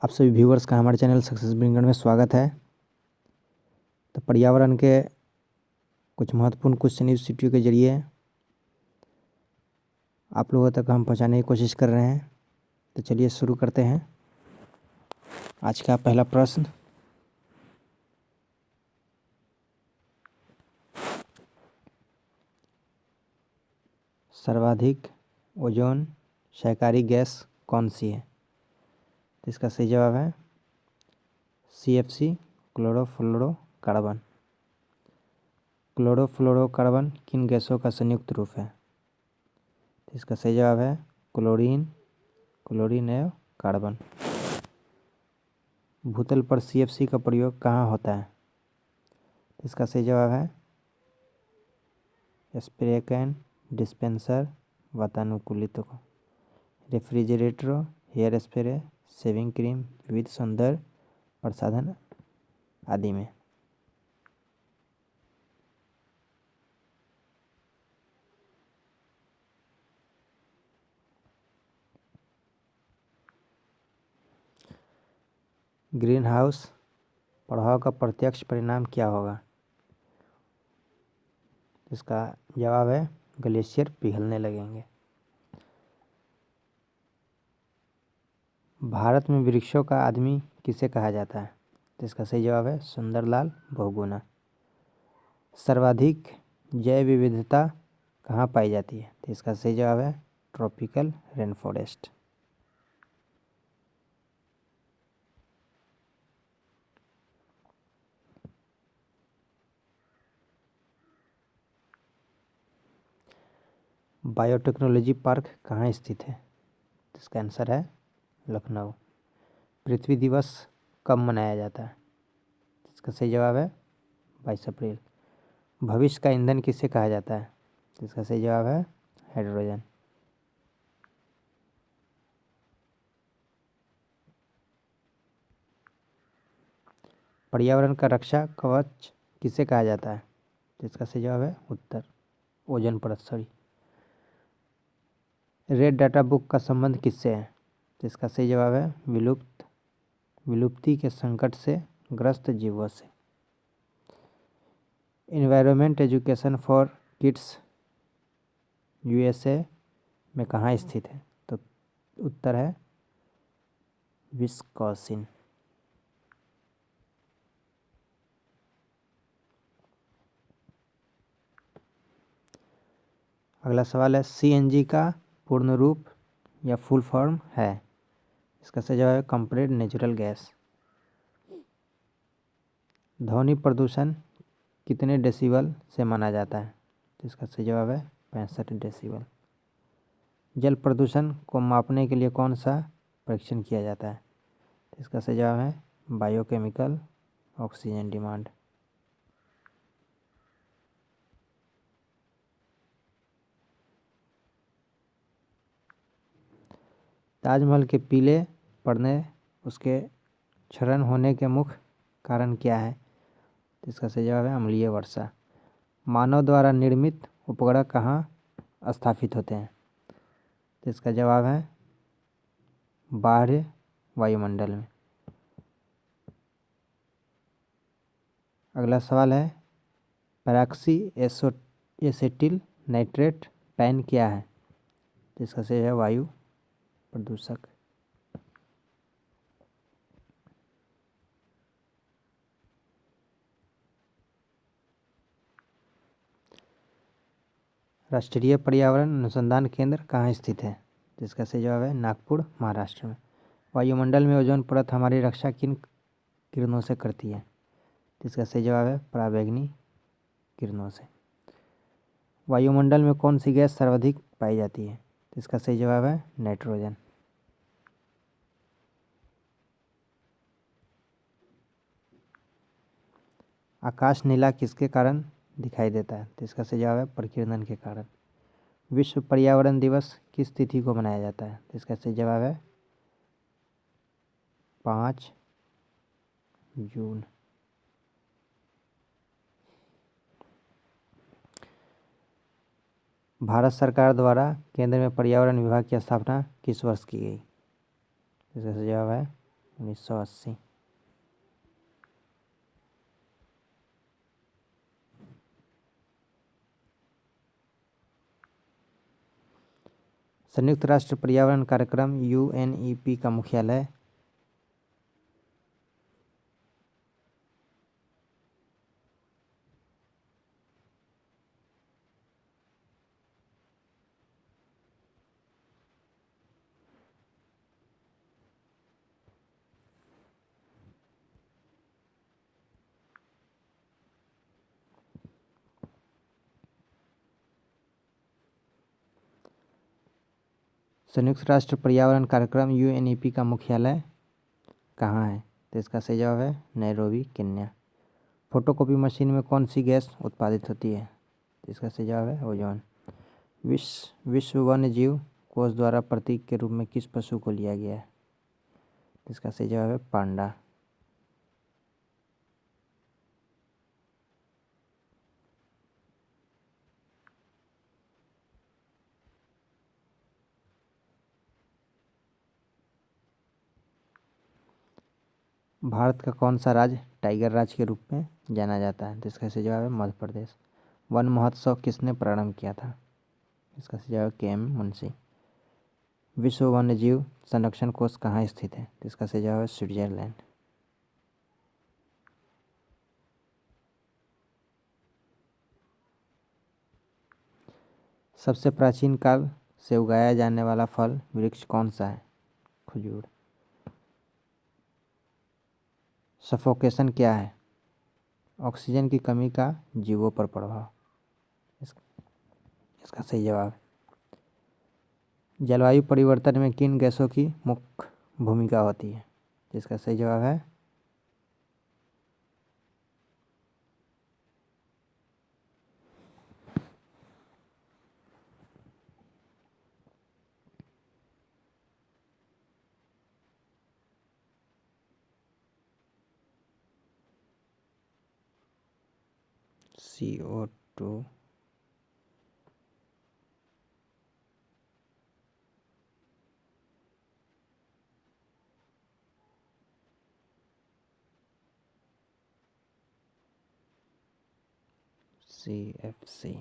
आप सभी व्यूवर्स का हमारे चैनल सक्सेस ब्रिंगर में स्वागत है। तो पर्यावरण के कुछ महत्वपूर्ण क्वेश्चन इस वीडियो के जरिए आप लोगों तक हम पहुंचाने की कोशिश कर रहे हैं। तो चलिए शुरू करते हैं। आज का पहला प्रश्न, सर्वाधिक ओजोन क्षयकारी गैस कौन सी है? तो इसका सही जवाब है CFC, क्लोरोफ्लोरोकार्बन। क्लोरोफ्लोरोकार्बन किन गैसों का संयुक्त रूप है? तो इसका सही जवाब है क्लोरीन एवं कार्बन। भूतल पर CFC का प्रयोग कहाँ होता है? तो इसका सही जवाब है स्प्रे कैन, डिस्पेंसर, वातानुकूलितों, रेफ्रिजरेटरों, हेयर स्प्रे, शेविंग क्रीम, विविध सौंदर्य प्रसाधन आदि में। ग्रीन हाउस प्रभाव का प्रत्यक्ष परिणाम क्या होगा? इसका जवाब है ग्लेशियर पिघलने लगेंगे। भारत में वृक्षों का आदमी किसे कहा जाता है? तो इसका सही जवाब है सुंदरलाल बहुगुणा। सर्वाधिक जैव विविधता कहाँ पाई जाती है? तो इसका सही जवाब है tropical rain forest. Biotechnology park कहाँ स्थित है? तो इसका आंसर है लखनऊ। पृथ्वी दिवस कब मनाया जाता है? इसका सही जवाब है 22 अप्रैल। भविष्य का ईंधन किसे कहा जाता है? तो इसका सही जवाब है हाइड्रोजन। पर्यावरण का रक्षा कवच किसे कहा जाता है? तो इसका सही जवाब है उत्तर ओजोन परत। रेड डाटा बुक का संबंध किससे है? तो इसका सही जवाब है विलुप्ति के संकट से ग्रस्त जीवों से। Environment education for kids USA में कहाँ स्थित है? तो उत्तर है विस्कॉसिन। अगला सवाल है CNG का पूर्ण रूप या फुल फॉर्म है? इसका सही जवाब है कंप्रेस्ड नेचुरल गैस। ध्वनि प्रदूषण कितने डेसिबल से माना जाता है? तो इसका सही जवाब है 65 डेसिबल। जल प्रदूषण को मापने के लिए कौन सा परीक्षण किया जाता है? तो इसका सही जवाब है बायोकेमिकल ऑक्सीजन डिमांड। ताजमहल के पीले पड़ने, उसके क्षरण होने के मुख्य कारण क्या है? तो इसका सही जवाब है अम्लीय वर्षा। मानव द्वारा निर्मित उपग्रह कहाँ स्थापित होते हैं? तो इसका जवाब है बाह्य वायुमंडल में। अगला सवाल है पैराक्सी एसेटिल नाइट्रेट पैन क्या है? तो इसका सही है वायु प्रदूषक। राष्ट्रीय पर्यावरण अनुसंधान केंद्र कहाँ स्थित है? तो इसका सही जवाब है नागपुर, महाराष्ट्र में। वायुमंडल में ओजोन परत हमारी रक्षा किन किरणों से करती है? तो इसका सही जवाब है पराबैंगनी किरणों से। वायुमंडल में कौन सी गैस सर्वाधिक पाई जाती है? तो इसका सही जवाब है नाइट्रोजन। आकाश नीला किसके कारण दिखाई देता है? तो इसका सही जवाब है प्रकीर्णन के कारण। विश्व पर्यावरण दिवस किस तिथि को मनाया जाता है? तो इसका सही जवाब है 5 जून। भारत सरकार द्वारा केंद्र में पर्यावरण विभाग की स्थापना किस वर्ष की गई? इसका सही जवाब है 1980। संयुक्त राष्ट्र पर्यावरण कार्यक्रम UNEP का मुख्यालय संयुक्त राष्ट्र पर्यावरण कार्यक्रम UNEP का मुख्यालय कहाँ है? तो इसका सही जवाब है नैरोबी, केन्या। फोटोकॉपी मशीन में कौन सी गैस उत्पादित होती है? तो इसका सही जवाब है ओजोन। विश्व वन्य जीव कोष द्वारा प्रतीक के रूप में किस पशु को लिया गया है? तो इसका सही जवाब है पांडा। भारत का कौन सा राज्य टाइगर राज्य के रूप में जाना जाता है? तो इसका सही जवाब है मध्य प्रदेश। वन महोत्सव किसने प्रारंभ किया था? इसका सही जवाब KM मुंशी। विश्व वन्य जीव संरक्षण कोष कहाँ स्थित है? तो इसका सही जवाब है स्विट्जरलैंड। सबसे प्राचीन काल से उगाया जाने वाला फल वृक्ष कौन सा है? खजूर। सफोकेशन क्या है? ऑक्सीजन की कमी का जीवों पर प्रभाव। इसका सही जवाब है। जलवायु परिवर्तन में किन गैसों की मुख्य भूमिका होती है? इसका सही जवाब है CO2। CFC।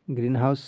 Green house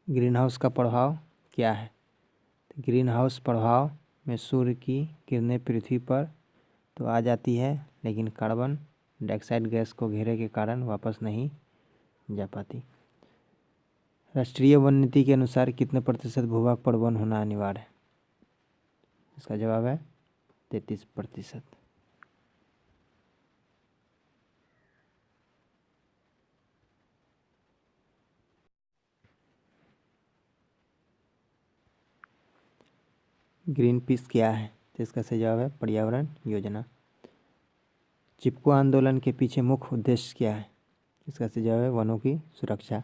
green house का प्रभाव क्या है? ग्रीन हाउस प्रभाव में सूर्य की किरणें पृथ्वी पर तो आ जाती है, लेकिन कार्बन डाइऑक्साइड गैस को घेरे के कारण वापस नहीं जा पाती। राष्ट्रीय वन नीति के अनुसार कितने प्रतिशत भूभाग पर वन होना अनिवार्य है? इसका जवाब है 33%। ग्रीन पीस क्या है? तो इसका सही जवाब है पर्यावरण योजना। चिपको आंदोलन के पीछे मुख्य उद्देश्य क्या है? इसका सही जवाब है वनों की सुरक्षा।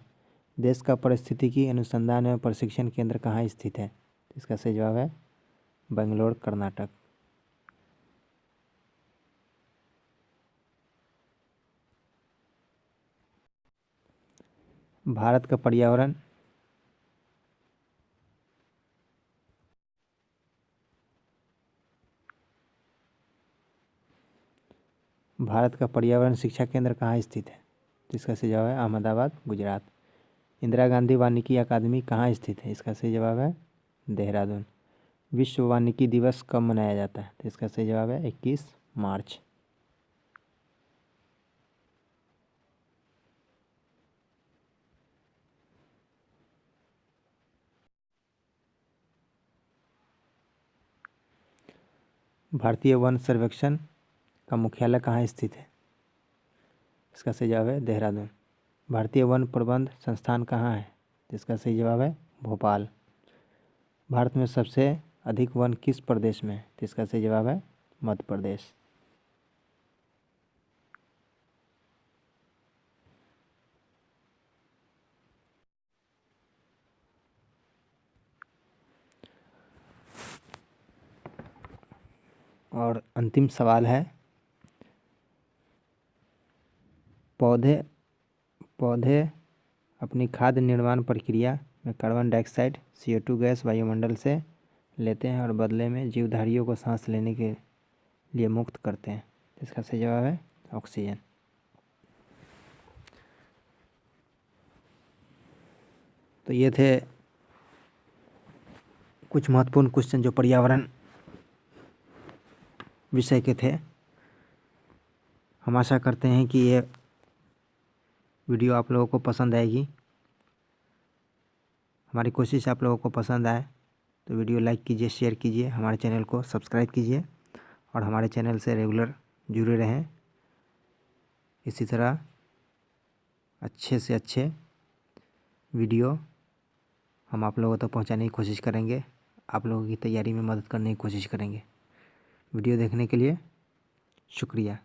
देश का पारिस्थितिकी अनुसंधान एवं प्रशिक्षण केंद्र कहाँ स्थित है? इसका सही जवाब है बेंगलोर, कर्नाटक। भारत का पर्यावरण शिक्षा केंद्र कहाँ स्थित है? तो इसका सही जवाब है अहमदाबाद, गुजरात। इंदिरा गांधी वानिकी अकादमी कहाँ स्थित है? इसका सही जवाब है देहरादून। विश्व वानिकी दिवस कब मनाया जाता है? तो इसका सही जवाब है 21 मार्च। भारतीय वन सर्वेक्षण का मुख्यालय कहाँ स्थित है? इसका सही जवाब है देहरादून। भारतीय वन प्रबंध संस्थान कहाँ है? इसका सही जवाब है भोपाल। भारत में सबसे अधिक वन किस प्रदेश में है? तो इसका सही जवाब है मध्य प्रदेश। और अंतिम सवाल है, पौधे अपनी खाद्य निर्माण प्रक्रिया में कार्बन डाइऑक्साइड CO2 गैस वायुमंडल से लेते हैं और बदले में जीवधारियों को सांस लेने के लिए मुक्त करते हैं। इसका सही जवाब है ऑक्सीजन। तो ये थे कुछ महत्वपूर्ण क्वेश्चन जो पर्यावरण विषय के थे। हम आशा करते हैं कि ये वीडियो आप लोगों को पसंद आएगी। हमारी कोशिश आप लोगों को पसंद आए तो वीडियो लाइक कीजिए, शेयर कीजिए, हमारे चैनल को सब्सक्राइब कीजिए और हमारे चैनल से रेगुलर जुड़े रहें। इसी तरह अच्छे से अच्छे वीडियो हम आप लोगों तक पहुंचाने की कोशिश करेंगे, आप लोगों की तैयारी में मदद करने की कोशिश करेंगे। वीडियो देखने के लिए शुक्रिया।